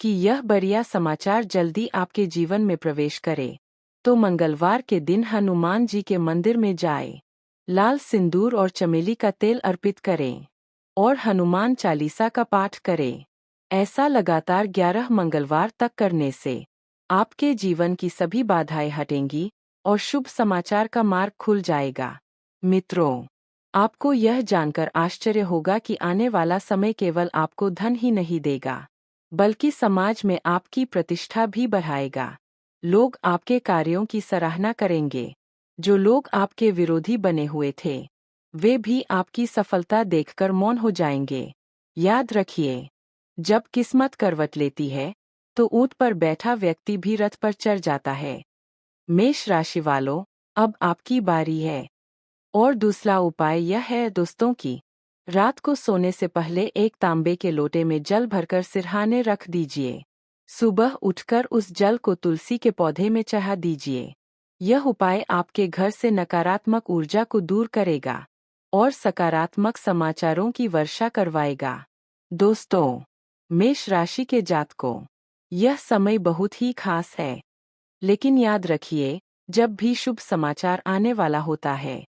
कि यह बढ़िया समाचार जल्दी आपके जीवन में प्रवेश करे, तो मंगलवार के दिन हनुमान जी के मंदिर में जाए, लाल सिंदूर और चमेली का तेल अर्पित करें और हनुमान चालीसा का पाठ करें। ऐसा लगातार 11 मंगलवार तक करने से आपके जीवन की सभी बाधाएं हटेंगी और शुभ समाचार का मार्ग खुल जाएगा। मित्रों, आपको यह जानकर आश्चर्य होगा कि आने वाला समय केवल आपको धन ही नहीं देगा, बल्कि समाज में आपकी प्रतिष्ठा भी बढ़ाएगा। लोग आपके कार्यों की सराहना करेंगे। जो लोग आपके विरोधी बने हुए थे, वे भी आपकी सफलता देखकर मौन हो जाएंगे। याद रखिए, जब किस्मत करवट लेती है, तो ऊंट पर बैठा व्यक्ति भी रथ पर चढ़ जाता है। मेष राशि वालों, अब आपकी बारी है। और दूसरा उपाय यह है दोस्तों कि रात को सोने से पहले एक तांबे के लोटे में जल भरकर सिरहाने रख दीजिए। सुबह उठकर उस जल को तुलसी के पौधे में चढ़ा दीजिए। यह उपाय आपके घर से नकारात्मक ऊर्जा को दूर करेगा और सकारात्मक समाचारों की वर्षा करवाएगा। दोस्तों, मेष राशि के जातकों, यह समय बहुत ही खास है। लेकिन याद रखिए, जब भी शुभ समाचार आने वाला होता है,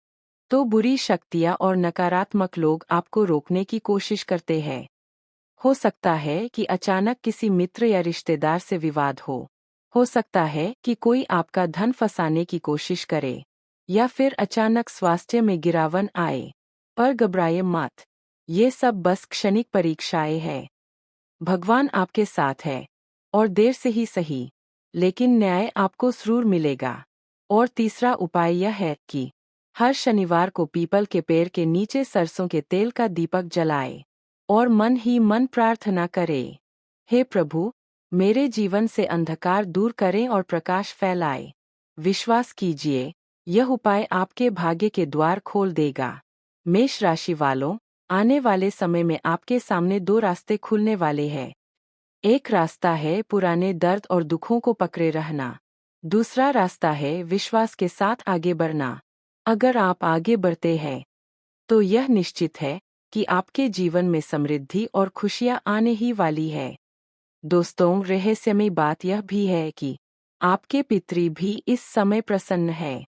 तो बुरी शक्तियां और नकारात्मक लोग आपको रोकने की कोशिश करते हैं। हो सकता है कि अचानक किसी मित्र या रिश्तेदार से विवाद हो सकता है कि कोई आपका धन फंसाने की कोशिश करे, या फिर अचानक स्वास्थ्य में गिरावट आए। पर घबराइए मत, ये सब बस क्षणिक परीक्षाएं हैं। भगवान आपके साथ है, और देर से ही सही, लेकिन न्याय आपको जरूर मिलेगा। और तीसरा उपाय यह है कि हर शनिवार को पीपल के पेड़ के नीचे सरसों के तेल का दीपक जलाए और मन ही मन प्रार्थना करें, हे प्रभु, मेरे जीवन से अंधकार दूर करें और प्रकाश फैलाए। विश्वास कीजिए, यह उपाय आपके भाग्य के द्वार खोल देगा। मेष राशि वालों, आने वाले समय में आपके सामने 2 रास्ते खुलने वाले हैं। एक रास्ता है पुराने दर्द और दुखों को पकड़े रहना। दूसरा रास्ता है विश्वास के साथ आगे बढ़ना। अगर आप आगे बढ़ते हैं, तो यह निश्चित है कि आपके जीवन में समृद्धि और खुशियां आने ही वाली है। दोस्तों, रहस्यमयी बात यह भी है कि आपके पितृ भी इस समय प्रसन्न है।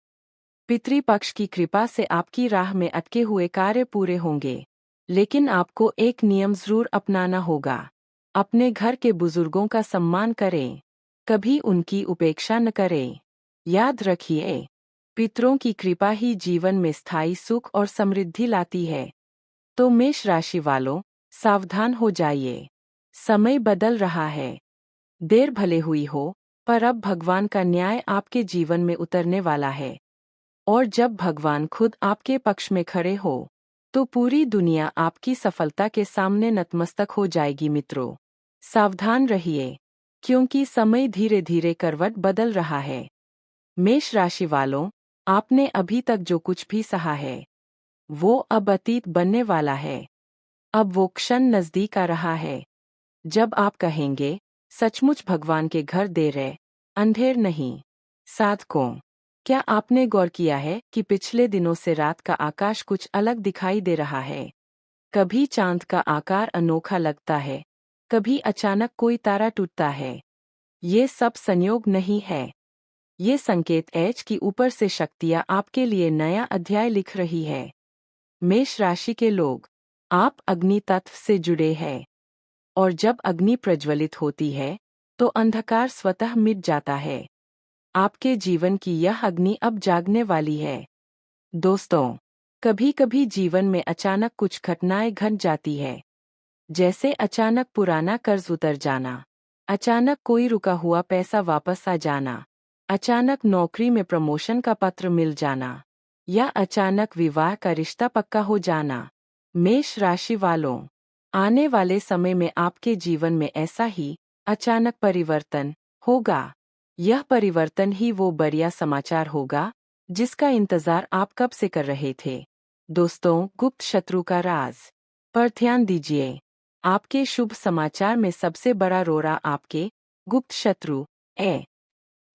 पितृपक्ष की कृपा से आपकी राह में अटके हुए कार्य पूरे होंगे। लेकिन आपको एक नियम जरूर अपनाना होगा। अपने घर के बुजुर्गों का सम्मान करें, कभी उनकी उपेक्षा न करें। याद रखिए, पितरों की कृपा ही जीवन में स्थायी सुख और समृद्धि लाती है। तो मेष राशि वालों, सावधान हो जाइए। समय बदल रहा है। देर भले हुई हो, पर अब भगवान का न्याय आपके जीवन में उतरने वाला है। और जब भगवान खुद आपके पक्ष में खड़े हो, तो पूरी दुनिया आपकी सफलता के सामने नतमस्तक हो जाएगी। मित्रों, सावधान रहिए, क्योंकि समय धीरे धीरे करवट बदल रहा है। मेष राशि वालों, आपने अभी तक जो कुछ भी सहा है, वो अब अतीत बनने वाला है। अब वो क्षण नजदीक आ रहा है, जब आप कहेंगे, सचमुच भगवान के घर देर है, अंधेर नहीं। साधकों, क्या आपने गौर किया है कि पिछले दिनों से रात का आकाश कुछ अलग दिखाई दे रहा है? कभी चांद का आकार अनोखा लगता है, कभी अचानक कोई तारा टूटता है। ये सब संयोग नहीं है। ये संकेत है कि ऊपर से शक्तियाँ आपके लिए नया अध्याय लिख रही है। मेष राशि के लोग, आप अग्नि तत्व से जुड़े हैं, और जब अग्नि प्रज्वलित होती है, तो अंधकार स्वतः मिट जाता है। आपके जीवन की यह अग्नि अब जागने वाली है। दोस्तों, कभी कभी जीवन में अचानक कुछ घटनाएं घट जाती है, जैसे अचानक पुराना कर्ज उतर जाना, अचानक कोई रुका हुआ पैसा वापस आ जाना, अचानक नौकरी में प्रमोशन का पत्र मिल जाना, या अचानक विवाह का रिश्ता पक्का हो जाना। मेष राशि वालों, आने वाले समय में आपके जीवन में ऐसा ही अचानक परिवर्तन होगा। यह परिवर्तन ही वो बढ़िया समाचार होगा जिसका इंतजार आप कब से कर रहे थे। दोस्तों, गुप्त शत्रु का राज पर ध्यान दीजिए। आपके शुभ समाचार में सबसे बड़ा रोड़ा आपके गुप्त शत्रु है।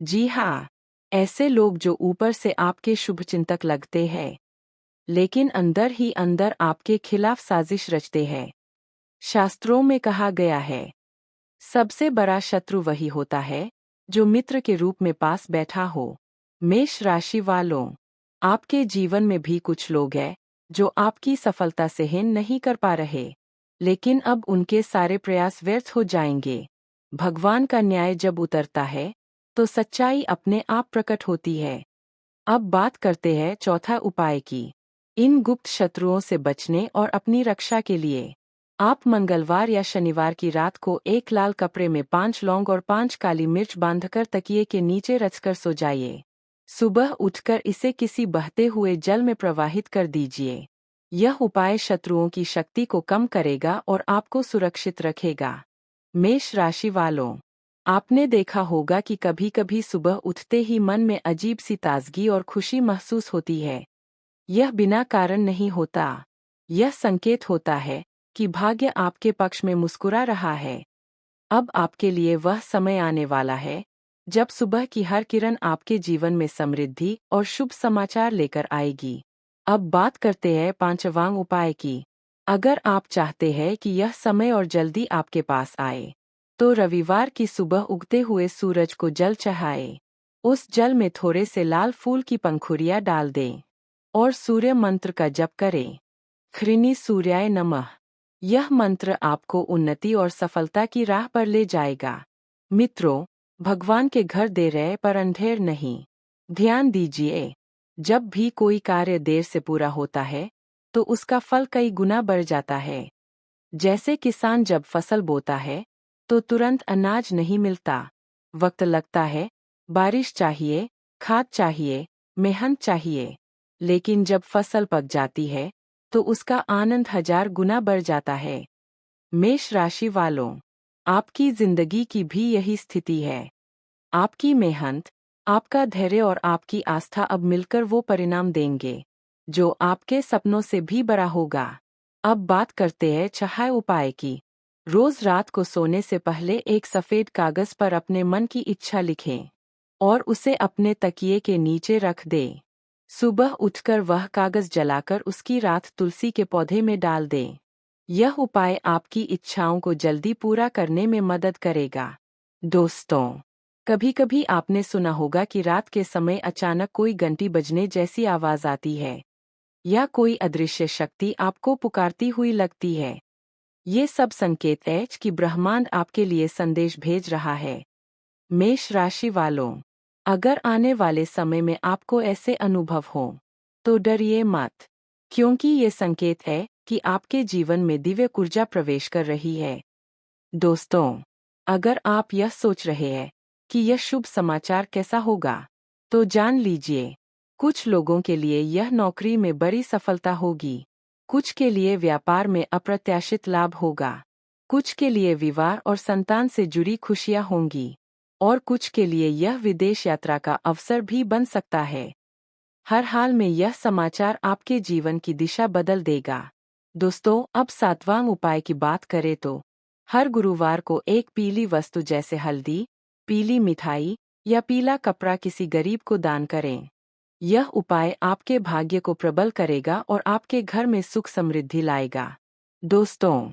जी हाँ, ऐसे लोग जो ऊपर से आपके शुभचिंतक लगते हैं, लेकिन अंदर ही अंदर आपके खिलाफ साजिश रचते हैं। शास्त्रों में कहा गया है, सबसे बड़ा शत्रु वही होता है जो मित्र के रूप में पास बैठा हो। मेष राशि वालों, आपके जीवन में भी कुछ लोग हैं जो आपकी सफलता सहन नहीं कर पा रहे, लेकिन अब उनके सारे प्रयास व्यर्थ हो जाएंगे। भगवान का न्याय जब उतरता है तो सच्चाई अपने आप प्रकट होती है। अब बात करते हैं चौथा उपाय की। इन गुप्त शत्रुओं से बचने और अपनी रक्षा के लिए आप मंगलवार या शनिवार की रात को एक लाल कपड़े में 5 लौंग और 5 काली मिर्च बांधकर तकिए के नीचे रचकर सो जाइए। सुबह उठकर इसे किसी बहते हुए जल में प्रवाहित कर दीजिए। यह उपाय शत्रुओं की शक्ति को कम करेगा और आपको सुरक्षित रखेगा। मेष राशि वालों, आपने देखा होगा कि कभी-कभी सुबह उठते ही मन में अजीब सी ताजगी और खुशी महसूस होती है। यह बिना कारण नहीं होता। यह संकेत होता है कि भाग्य आपके पक्ष में मुस्कुरा रहा है। अब आपके लिए वह समय आने वाला है जब सुबह की हर किरण आपके जीवन में समृद्धि और शुभ समाचार लेकर आएगी। अब बात करते हैं पांचवां उपाय की। अगर आप चाहते हैं कि यह समय और जल्दी आपके पास आए, तो रविवार की सुबह उगते हुए सूरज को जल चढ़ाएं। उस जल में थोड़े से लाल फूल की पंखुड़ियां डाल दें और सूर्य मंत्र का जप करें। ह्रीनि सूर्याय नमः। यह मंत्र आपको उन्नति और सफलता की राह पर ले जाएगा। मित्रों, भगवान के घर देर है पर अंधेर नहीं। ध्यान दीजिए, जब भी कोई कार्य देर से पूरा होता है तो उसका फल कई गुना बढ़ जाता है। जैसे किसान जब फसल बोता है तो तुरंत अनाज नहीं मिलता, वक्त लगता है, बारिश चाहिए, खाद चाहिए, मेहनत चाहिए। लेकिन जब फसल पक जाती है तो उसका आनंद 1000 गुना बढ़ जाता है। मेष राशि वालों, आपकी जिंदगी की भी यही स्थिति है। आपकी मेहनत, आपका धैर्य और आपकी आस्था अब मिलकर वो परिणाम देंगे जो आपके सपनों से भी बड़ा होगा। अब बात करते हैं छह उपाय की। रोज रात को सोने से पहले एक सफेद कागज पर अपने मन की इच्छा लिखें और उसे अपने तकिए के नीचे रख दें। सुबह उठकर वह कागज जलाकर उसकी राख तुलसी के पौधे में डाल दें। यह उपाय आपकी इच्छाओं को जल्दी पूरा करने में मदद करेगा। दोस्तों, कभी-कभी आपने सुना होगा कि रात के समय अचानक कोई घंटी बजने जैसी आवाज आती है या कोई अदृश्य शक्ति आपको पुकारती हुई लगती है। ये सब संकेत है कि ब्रह्मांड आपके लिए संदेश भेज रहा है। मेष राशि वालों, अगर आने वाले समय में आपको ऐसे अनुभव हों, तो डरिए मत, क्योंकि ये संकेत है कि आपके जीवन में दिव्य ऊर्जा प्रवेश कर रही है। दोस्तों, अगर आप यह सोच रहे हैं कि यह शुभ समाचार कैसा होगा, तो जान लीजिए, कुछ लोगों के लिए यह नौकरी में बड़ी सफलता होगी, कुछ के लिए व्यापार में अप्रत्याशित लाभ होगा, कुछ के लिए विवाह और संतान से जुड़ी खुशियां होंगी, और कुछ के लिए यह विदेश यात्रा का अवसर भी बन सकता है। हर हाल में यह समाचार आपके जीवन की दिशा बदल देगा। दोस्तों, अब सातवां उपाय की बात करें तो हर गुरुवार को एक पीली वस्तु जैसे हल्दी, पीली मिठाई या पीला कपड़ा किसी गरीब को दान करें। यह उपाय आपके भाग्य को प्रबल करेगा और आपके घर में सुख समृद्धि लाएगा। दोस्तों,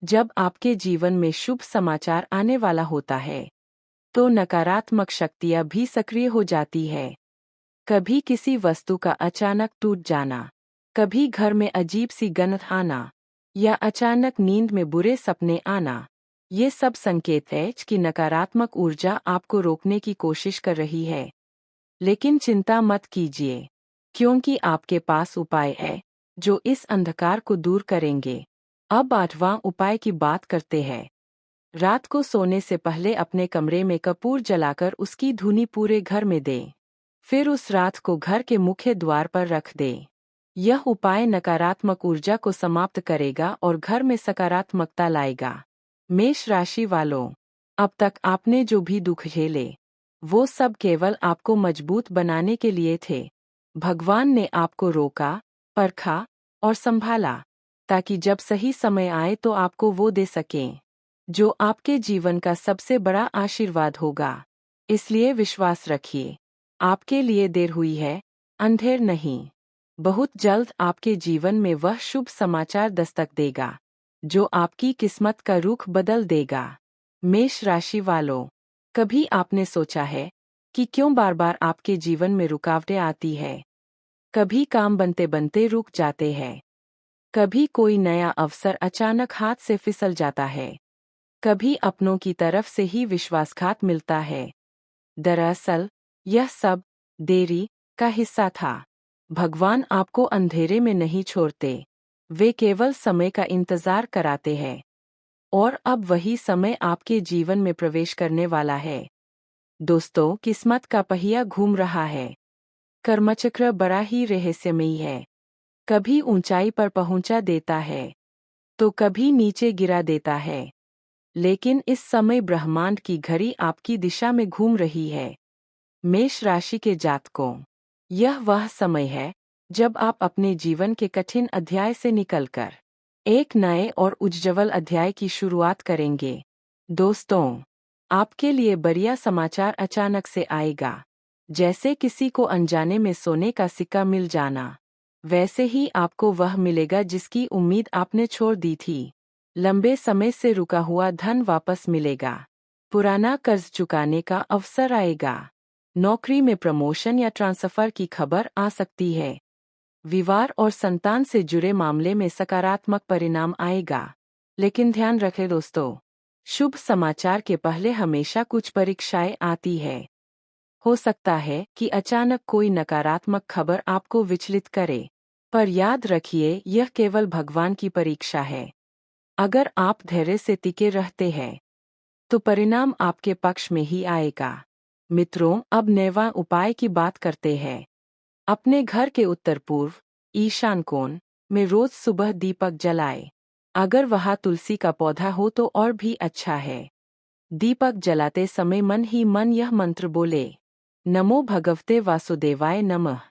जब आपके जीवन में शुभ समाचार आने वाला होता है, तो नकारात्मक शक्तियां भी सक्रिय हो जाती है। कभी किसी वस्तु का अचानक टूट जाना, कभी घर में अजीब सी गंध आना, या अचानक नींद में बुरे सपने आना, ये सब संकेत है कि नकारात्मक ऊर्जा आपको रोकने की कोशिश कर रही है। लेकिन चिंता मत कीजिए, क्योंकि आपके पास उपाय है जो इस अंधकार को दूर करेंगे। अब आठवां उपाय की बात करते हैं। रात को सोने से पहले अपने कमरे में कपूर जलाकर उसकी धुनी पूरे घर में दें। फिर उस रात को घर के मुख्य द्वार पर रख दें। यह उपाय नकारात्मक ऊर्जा को समाप्त करेगा और घर में सकारात्मकता लाएगा। मेष राशि वालों, अब तक आपने जो भी दुख झेले, वो सब केवल आपको मजबूत बनाने के लिए थे। भगवान ने आपको रोका, परखा और संभाला, ताकि जब सही समय आए तो आपको वो दे सकें जो आपके जीवन का सबसे बड़ा आशीर्वाद होगा। इसलिए विश्वास रखिए, आपके लिए देर हुई है, अंधेर नहीं। बहुत जल्द आपके जीवन में वह शुभ समाचार दस्तक देगा जो आपकी किस्मत का रुख बदल देगा। मेष राशि वालों, कभी आपने सोचा है कि क्यों बार बार आपके जीवन में रुकावटें आती है? कभी काम बनते बनते रुक जाते हैं, कभी कोई नया अवसर अचानक हाथ से फिसल जाता है, कभी अपनों की तरफ से ही विश्वासघात मिलता है। दरअसल यह सब देरी का हिस्सा था। भगवान आपको अंधेरे में नहीं छोड़ते, वे केवल समय का इंतजार कराते हैं। और अब वही समय आपके जीवन में प्रवेश करने वाला है। दोस्तों, किस्मत का पहिया घूम रहा है। कर्मचक्र बड़ा ही रहस्यमयी है। कभी ऊंचाई पर पहुंचा देता है, तो कभी नीचे गिरा देता है। लेकिन इस समय ब्रह्मांड की घड़ी आपकी दिशा में घूम रही है। मेष राशि के जातकों, यह वह समय है जब आप अपने जीवन के कठिन अध्याय से निकलकर एक नए और उज्ज्वल अध्याय की शुरुआत करेंगे। दोस्तों, आपके लिए बढ़िया समाचार अचानक से आएगा। जैसे किसी को अनजाने में सोने का सिक्का मिल जाना, वैसे ही आपको वह मिलेगा जिसकी उम्मीद आपने छोड़ दी थी। लंबे समय से रुका हुआ धन वापस मिलेगा। पुराना कर्ज चुकाने का अवसर आएगा। नौकरी में प्रमोशन या ट्रांसफर की खबर आ सकती है। विवाह और संतान से जुड़े मामले में सकारात्मक परिणाम आएगा। लेकिन ध्यान रखें दोस्तों, शुभ समाचार के पहले हमेशा कुछ परीक्षाएं आती है। हो सकता है कि अचानक कोई नकारात्मक खबर आपको विचलित करे, पर याद रखिए यह केवल भगवान की परीक्षा है। अगर आप धैर्य से टिके रहते हैं, तो परिणाम आपके पक्ष में ही आएगा। मित्रों, अब नैवा उपाय की बात करते हैं। अपने घर के उत्तर पूर्व ईशान कोण में रोज सुबह दीपक जलाएं। अगर वहां तुलसी का पौधा हो तो और भी अच्छा है। दीपक जलाते समय मन ही मन यह मंत्र बोले, नमो भगवते वासुदेवाय नमः।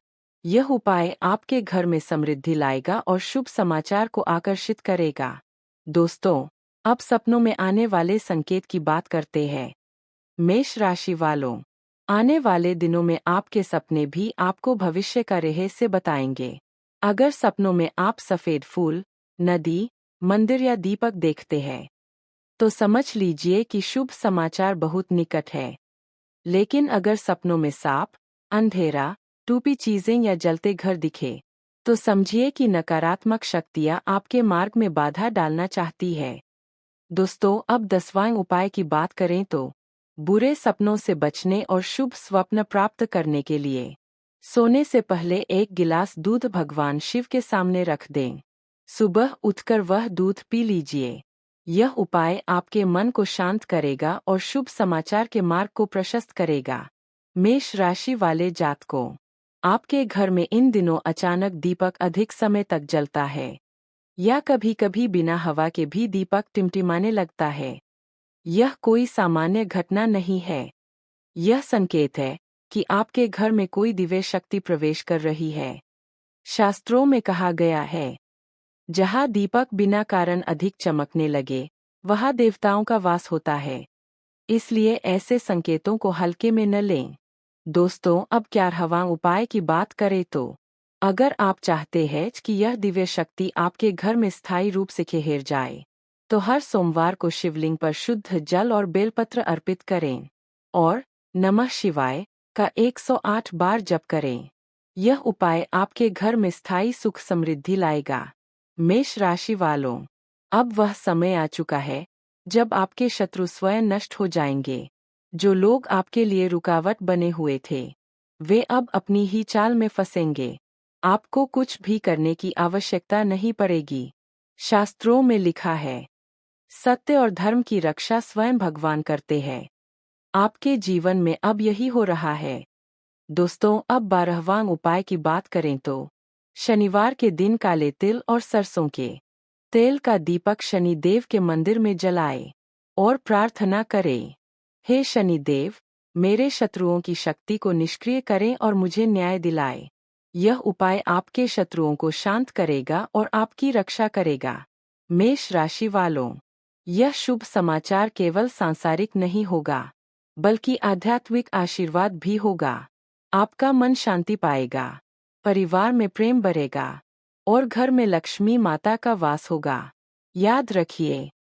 यह उपाय आपके घर में समृद्धि लाएगा और शुभ समाचार को आकर्षित करेगा। दोस्तों, अब सपनों में आने वाले संकेत की बात करते हैं। मेष राशि वालों, आने वाले दिनों में आपके सपने भी आपको भविष्य का रहस्य बताएंगे। अगर सपनों में आप सफेद फूल, नदी, मंदिर या दीपक देखते हैं, तो समझ लीजिए कि शुभ समाचार बहुत निकट है। लेकिन अगर सपनों में सांप, अंधेरा, टूटी चीजें या जलते घर दिखे, तो समझिए कि नकारात्मक शक्तियां आपके मार्ग में बाधा डालना चाहती है। दोस्तों, अब 10वां उपाय की बात करें तो बुरे सपनों से बचने और शुभ स्वप्न प्राप्त करने के लिए सोने से पहले एक गिलास दूध भगवान शिव के सामने रख दें। सुबह उठकर वह दूध पी लीजिए। यह उपाय आपके मन को शांत करेगा और शुभ समाचार के मार्ग को प्रशस्त करेगा। मेष राशि वाले जातकों, आपके घर में इन दिनों अचानक दीपक अधिक समय तक जलता है, या कभी-कभी बिना हवा के भी दीपक टिमटिमाने लगता है। यह कोई सामान्य घटना नहीं है। यह संकेत है कि आपके घर में कोई दिव्य शक्ति प्रवेश कर रही है। शास्त्रों में कहा गया है, जहाँ दीपक बिना कारण अधिक चमकने लगे, वहाँ देवताओं का वास होता है। इसलिए ऐसे संकेतों को हल्के में न लें। दोस्तों, अब 11वां उपाय की बात करें तो अगर आप चाहते हैं कि यह दिव्य शक्ति आपके घर में स्थायी रूप से ठहर जाए, तो हर सोमवार को शिवलिंग पर शुद्ध जल और बेलपत्र अर्पित करें और नमः शिवाय का 108 बार जप करें। यह उपाय आपके घर में स्थायी सुख समृद्धि लाएगा। मेष राशि वालों, अब वह समय आ चुका है जब आपके शत्रु स्वयं नष्ट हो जाएंगे। जो लोग आपके लिए रुकावट बने हुए थे, वे अब अपनी ही चाल में फंसेंगे। आपको कुछ भी करने की आवश्यकता नहीं पड़ेगी। शास्त्रों में लिखा है, सत्य और धर्म की रक्षा स्वयं भगवान करते हैं। आपके जीवन में अब यही हो रहा है। दोस्तों, अब 12वां उपाय की बात करें तो शनिवार के दिन काले तिल और सरसों के तेल का दीपक शनिदेव के मंदिर में जलाएं और प्रार्थना करें, हे शनिदेव, मेरे शत्रुओं की शक्ति को निष्क्रिय करें और मुझे न्याय दिलाएं। यह उपाय आपके शत्रुओं को शांत करेगा और आपकी रक्षा करेगा। मेष राशि वालों, यह शुभ समाचार केवल सांसारिक नहीं होगा, बल्कि आध्यात्मिक आशीर्वाद भी होगा। आपका मन शांति पाएगा, परिवार में प्रेम बढ़ेगा और घर में लक्ष्मी माता का वास होगा। याद रखिए,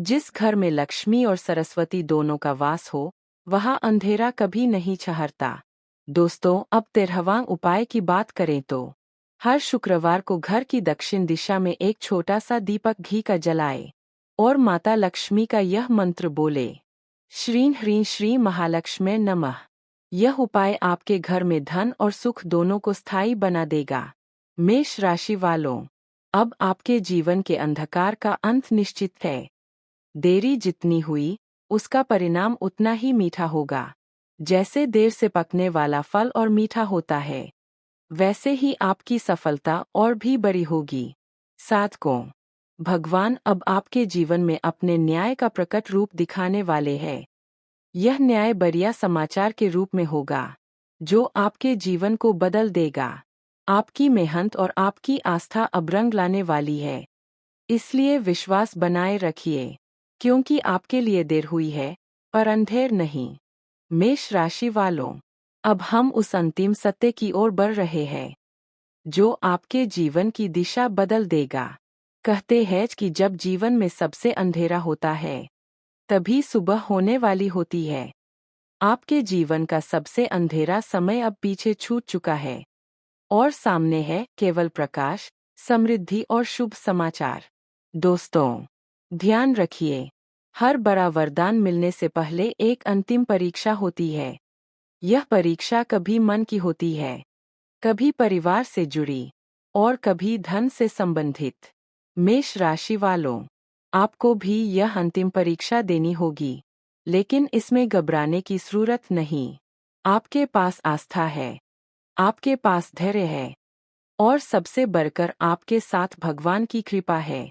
जिस घर में लक्ष्मी और सरस्वती दोनों का वास हो, वहाँ अंधेरा कभी नहीं ठहरता। दोस्तों, अब 13वां उपाय की बात करें तो हर शुक्रवार को घर की दक्षिण दिशा में एक छोटा सा दीपक घी का जलाए और माता लक्ष्मी का यह मंत्र बोले, श्रीं ह्रीं श्री महालक्ष्मी नमः। यह उपाय आपके घर में धन और सुख दोनों को स्थायी बना देगा। मेष राशि वालों, अब आपके जीवन के अंधकार का अंत निश्चित है। देरी जितनी हुई, उसका परिणाम उतना ही मीठा होगा। जैसे देर से पकने वाला फल और मीठा होता है, वैसे ही आपकी सफलता और भी बड़ी होगी। साधकों, भगवान अब आपके जीवन में अपने न्याय का प्रकट रूप दिखाने वाले हैं। यह न्याय बढ़िया समाचार के रूप में होगा, जो आपके जीवन को बदल देगा। आपकी मेहनत और आपकी आस्था अब रंग लाने वाली है। इसलिए विश्वास बनाए रखिए, क्योंकि आपके लिए देर हुई है, पर अंधेर नहीं। मेष राशि वालों, अब हम उस अंतिम सत्य की ओर बढ़ रहे हैं, जो आपके जीवन की दिशा बदल देगा। कहते हैं कि जब जीवन में सबसे अंधेरा होता है, तभी सुबह होने वाली होती है। आपके जीवन का सबसे अंधेरा समय अब पीछे छूट चुका है, और सामने है केवल प्रकाश, समृद्धि और शुभ समाचार। दोस्तों, ध्यान रखिए, हर बड़ा वरदान मिलने से पहले एक अंतिम परीक्षा होती है। यह परीक्षा कभी मन की होती है, कभी परिवार से जुड़ी, और कभी धन से संबंधित। मेष राशि वालों, आपको भी यह अंतिम परीक्षा देनी होगी, लेकिन इसमें घबराने की जरूरत नहीं। आपके पास आस्था है, आपके पास धैर्य है, और सबसे बढ़कर आपके साथ भगवान की कृपा है।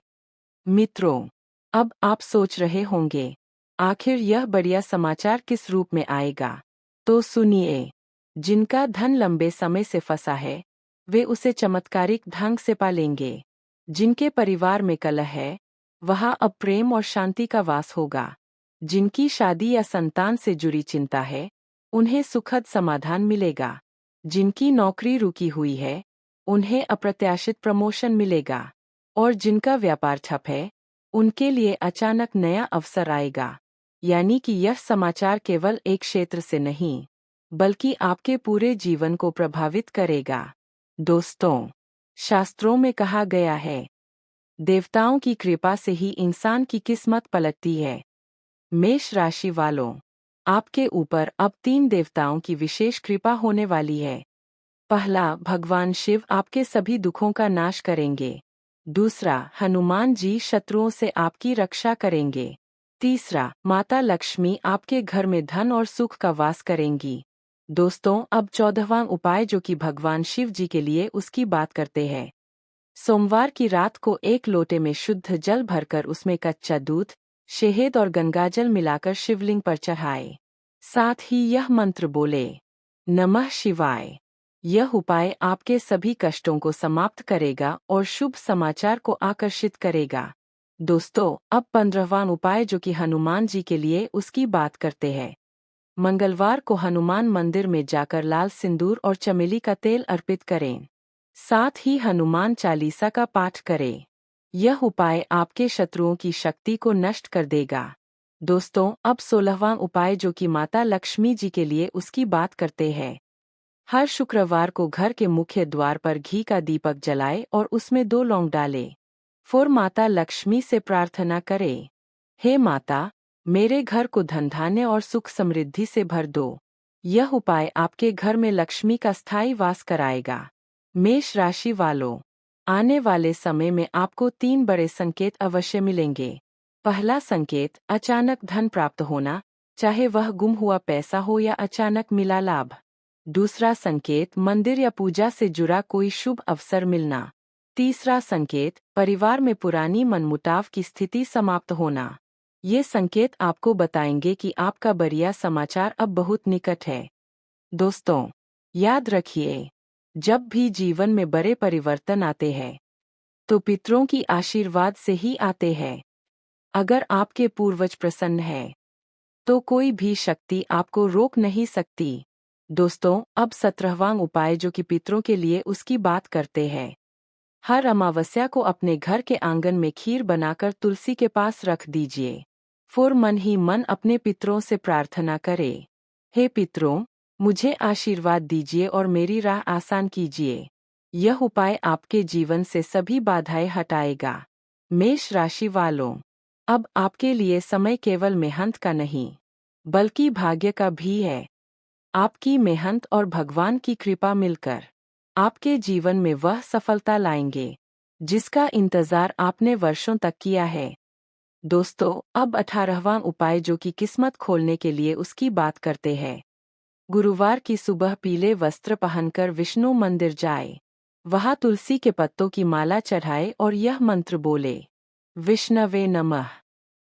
मित्रों, अब आप सोच रहे होंगे, आखिर यह बढ़िया समाचार किस रूप में आएगा? तो सुनिए, जिनका धन लंबे समय से फंसा है, वे उसे चमत्कारिक ढंग से पालेंगे। जिनके परिवार में कलह है, वहाँ अब प्रेम और शांति का वास होगा। जिनकी शादी या संतान से जुड़ी चिंता है, उन्हें सुखद समाधान मिलेगा। जिनकी नौकरी रुकी हुई है, उन्हें अप्रत्याशित प्रमोशन मिलेगा। और जिनका व्यापार ठप है, उनके लिए अचानक नया अवसर आएगा। यानी कि यह समाचार केवल एक क्षेत्र से नहीं, बल्कि आपके पूरे जीवन को प्रभावित करेगा। दोस्तों, शास्त्रों में कहा गया है, देवताओं की कृपा से ही इंसान की किस्मत पलटती है। मेष राशि वालों, आपके ऊपर अब 3 देवताओं की विशेष कृपा होने वाली है। पहला, भगवान शिव आपके सभी दुखों का नाश करेंगे। दूसरा, हनुमान जी शत्रुओं से आपकी रक्षा करेंगे। तीसरा, माता लक्ष्मी आपके घर में धन और सुख का वास करेंगी। दोस्तों, अब 14वां उपाय जो कि भगवान शिव जी के लिए उसकी बात करते हैं। सोमवार की रात को एक लोटे में शुद्ध जल भरकर उसमें कच्चा दूध, शहद और गंगाजल मिलाकर शिवलिंग पर चढ़ाए। साथ ही यह मंत्र बोले, नमः शिवाय। यह उपाय आपके सभी कष्टों को समाप्त करेगा और शुभ समाचार को आकर्षित करेगा। दोस्तों, अब 15वां उपाय जो कि हनुमान जी के लिए उसकी बात करते हैं। मंगलवार को हनुमान मंदिर में जाकर लाल सिंदूर और चमेली का तेल अर्पित करें। साथ ही हनुमान चालीसा का पाठ करें। यह उपाय आपके शत्रुओं की शक्ति को नष्ट कर देगा। दोस्तों, अब 16वां उपाय जो कि माता लक्ष्मी जी के लिए उसकी बात करते हैं। हर शुक्रवार को घर के मुख्य द्वार पर घी का दीपक जलाए और उसमें 2 लौंग डाले। फिर माता लक्ष्मी से प्रार्थना करें, हे माता, मेरे घर को धन धान्य और सुख समृद्धि से भर दो। यह उपाय आपके घर में लक्ष्मी का स्थायी वास कराएगा। मेष राशि वालों, आने वाले समय में आपको 3 बड़े संकेत अवश्य मिलेंगे। पहला संकेत, अचानक धन प्राप्त होना, चाहे वह गुम हुआ पैसा हो या अचानक मिला लाभ। दूसरा संकेत, मंदिर या पूजा से जुड़ा कोई शुभ अवसर मिलना। तीसरा संकेत, परिवार में पुरानी मनमुटाव की स्थिति समाप्त होना। ये संकेत आपको बताएंगे कि आपका बढ़िया समाचार अब बहुत निकट है। दोस्तों, याद रखिए, जब भी जीवन में बड़े परिवर्तन आते हैं, तो पितरों की आशीर्वाद से ही आते हैं। अगर आपके पूर्वज प्रसन्न हैं, तो कोई भी शक्ति आपको रोक नहीं सकती। दोस्तों, अब 17वां उपाय जो कि पितरों के लिए उसकी बात करते हैं। हर अमावस्या को अपने घर के आंगन में खीर बनाकर तुलसी के पास रख दीजिए। फिर मन ही मन अपने पितरों से प्रार्थना करें, हे पितरों, मुझे आशीर्वाद दीजिए और मेरी राह आसान कीजिए। यह उपाय आपके जीवन से सभी बाधाएं हटाएगा। मेष राशि वालों, अब आपके लिए समय केवल मेहनत का नहीं, बल्कि भाग्य का भी है। आपकी मेहनत और भगवान की कृपा मिलकर आपके जीवन में वह सफलता लाएंगे जिसका इंतजार आपने वर्षों तक किया है। दोस्तों, अब 18वां उपाय जो कि किस्मत खोलने के लिए उसकी बात करते हैं। गुरुवार की सुबह पीले वस्त्र पहनकर विष्णु मंदिर जाए, वहां तुलसी के पत्तों की माला चढ़ाए और यह मंत्र बोले, विष्णवे नमः।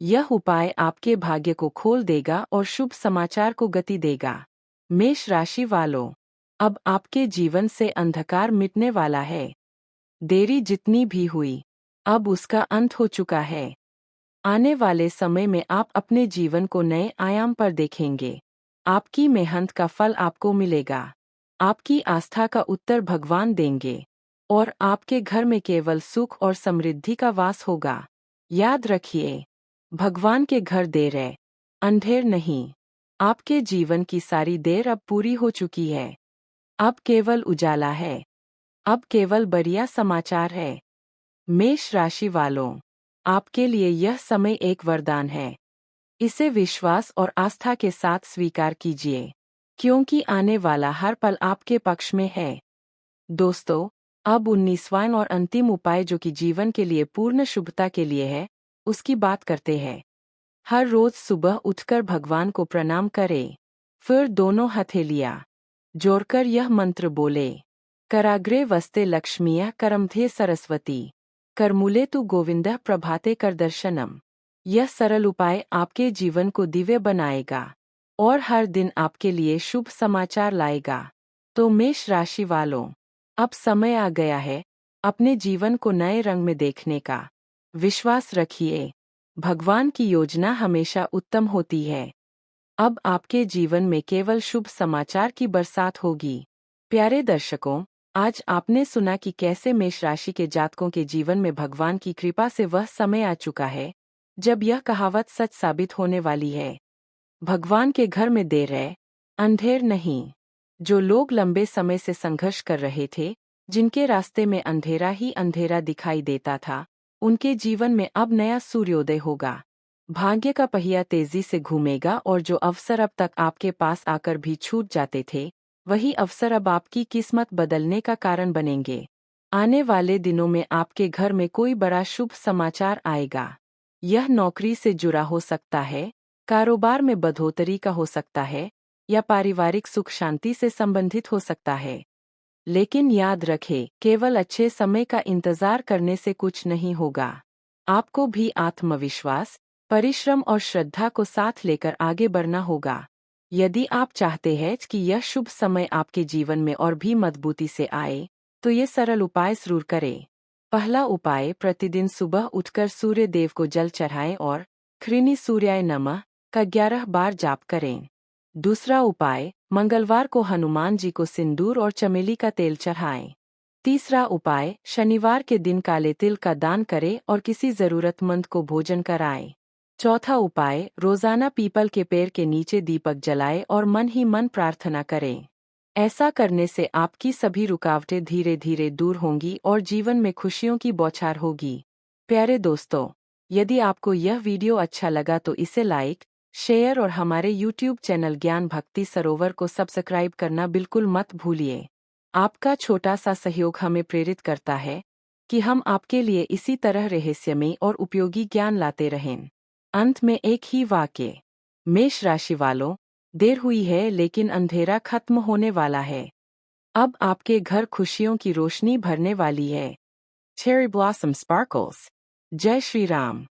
यह उपाय आपके भाग्य को खोल देगा और शुभ समाचार को गति देगा। मेष राशि वालों, अब आपके जीवन से अंधकार मिटने वाला है। देरी जितनी भी हुई, अब उसका अंत हो चुका है। आने वाले समय में आप अपने जीवन को नए आयाम पर देखेंगे। आपकी मेहनत का फल आपको मिलेगा। आपकी आस्था का उत्तर भगवान देंगे और आपके घर में केवल सुख और समृद्धि का वास होगा। याद रखिए, भगवान के घर देर है, अंधेर नहीं। आपके जीवन की सारी देर अब पूरी हो चुकी है। अब केवल उजाला है। अब केवल बढ़िया समाचार है। मेष राशि वालों, आपके लिए यह समय एक वरदान है। इसे विश्वास और आस्था के साथ स्वीकार कीजिए, क्योंकि आने वाला हर पल आपके पक्ष में है। दोस्तों, अब 19वां और अंतिम उपाय जो कि जीवन के लिए पूर्ण शुभता के लिए है, उसकी बात करते हैं। हर रोज सुबह उठकर भगवान को प्रणाम करें। फिर दोनों हथेलियां जोड़कर यह मंत्र बोले, कराग्रे वस्ते लक्ष्मीयः करमध्ये सरस्वती, करमूले तु गोविंदः प्रभाते कर दर्शनम। यह सरल उपाय आपके जीवन को दिव्य बनाएगा और हर दिन आपके लिए शुभ समाचार लाएगा। तो मेष राशि वालों, अब समय आ गया है अपने जीवन को नए रंग में देखने का। विश्वास रखिए, भगवान की योजना हमेशा उत्तम होती है। अब आपके जीवन में केवल शुभ समाचार की बरसात होगी। प्यारे दर्शकों, आज आपने सुना कि कैसे मेष राशि के जातकों के जीवन में भगवान की कृपा से वह समय आ चुका है जब यह कहावत सच साबित होने वाली है। भगवान के घर में देर है, अंधेर नहीं। जो लोग लंबे समय से संघर्ष कर रहे थे, जिनके रास्ते में अंधेरा ही अंधेरा दिखाई देता था, उनके जीवन में अब नया सूर्योदय होगा। भाग्य का पहिया तेजी से घूमेगा और जो अवसर अब तक आपके पास आकर भी छूट जाते थे, वही अवसर अब आपकी किस्मत बदलने का कारण बनेंगे। आने वाले दिनों में आपके घर में कोई बड़ा शुभ समाचार आएगा। यह नौकरी से जुड़ा हो सकता है, कारोबार में बढ़ोतरी का हो सकता है, या पारिवारिक सुख शांति से संबंधित हो सकता है। लेकिन याद रखें, केवल अच्छे समय का इंतजार करने से कुछ नहीं होगा। आपको भी आत्मविश्वास, परिश्रम और श्रद्धा को साथ लेकर आगे बढ़ना होगा। यदि आप चाहते हैं कि यह शुभ समय आपके जीवन में और भी मजबूती से आए, तो ये सरल उपाय जरूर करें। पहला उपाय, प्रतिदिन सुबह उठकर सूर्य देव को जल चढ़ाएं और घृणी सूर्याय नमः का 11 बार जाप करें। दूसरा उपाय, मंगलवार को हनुमान जी को सिंदूर और चमेली का तेल चढ़ाएं। तीसरा उपाय, शनिवार के दिन काले तिल का दान करें और किसी जरूरतमंद को भोजन कराएं। चौथा उपाय, रोजाना पीपल के पेड़ के नीचे दीपक जलाएं और मन ही मन प्रार्थना करें। ऐसा करने से आपकी सभी रुकावटें धीरे धीरे दूर होंगी और जीवन में खुशियों की बौछार होगी। प्यारे दोस्तों, यदि आपको यह वीडियो अच्छा लगा तो इसे लाइक, शेयर और हमारे YouTube चैनल ज्ञान भक्ति सरोवर को सब्सक्राइब करना बिल्कुल मत भूलिए। आपका छोटा सा सहयोग हमें प्रेरित करता है कि हम आपके लिए इसी तरह रहस्यमय और उपयोगी ज्ञान लाते रहें। अंत में एक ही वाक्य, मेष राशि वालों, देर हुई है लेकिन अंधेरा खत्म होने वाला है। अब आपके घर खुशियों की रोशनी भरने वाली है। Cherry blossom sparkles. जय श्री राम।